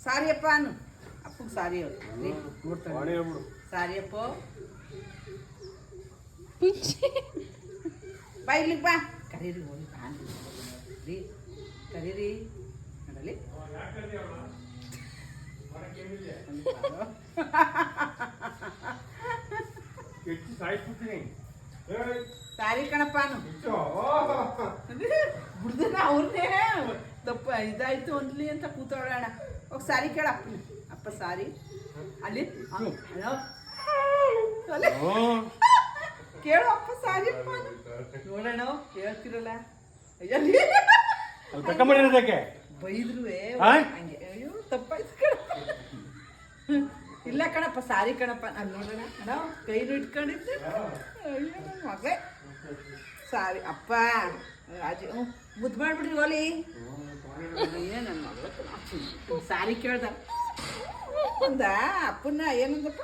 ಸಾರಿಯಪ್ಪ ಅನ್ನು ಅಪ್ಪಗೆ ಸಾರಿ ನೋಡ್ತಾನೆ ಸಾರಿಯಪ್ಪ ಬಾ ಇಲ್ಲಿಗೆ ಬಾ ಕರೀರಿ ಹೋಗಿ ರೀ ಕರೀರಿ ನೋಡಲಿ ಸಾರಿ ಕಣಪ್ಪ ಬಿಡ್ದನ ಅವ್ರನ್ನೇ ತಪ್ಪ ಇದಾಯ್ತು ಅಂದ್ಲಿ ಅಂತ ಕೂತೋಡೋಣ ಹೋಗಿ ಸಾರಿ ಕೇಳ ಅಪ್ಪ ಸಾರಿ ಅಲ್ಲಿ ಕೇಳು ಅಪ್ಪ ಸಾರಿ ಅಪ್ಪ ನೋಡೋಣ ಕೇಳ್ತಿರಲ್ಲ ಬೈದ್ರು ಹಂಗೆ ಅಯ್ಯೋ ತಪ್ಪಾಯ್ತು ಕಣ ಇಲ್ಲ ಕಣಪ್ಪ ಸಾರಿ ಕಣಪ್ಪ ಅಲ್ಲಿ ನೋಡೋಣ ಅಣ್ಣ ಕೈನು ಇಟ್ಕೊಂಡಿದ್ದೆ ಅಯ್ಯೋ ನನ್ನ ಮಗಳೇ ಸಾರಿ ಅಪ್ಪ ರಾಜು ಮುದ್ದು ಮಾಡ್ಬಿಡ್ರಿ ಓಲಿ ಏ ನನ್ನ ಮಗಳು ಸಾರಿ ಕೇಳ್ದ ಅಂದ ಅಪ್ಪನ್ನ ಏನಂದಪ್ಪ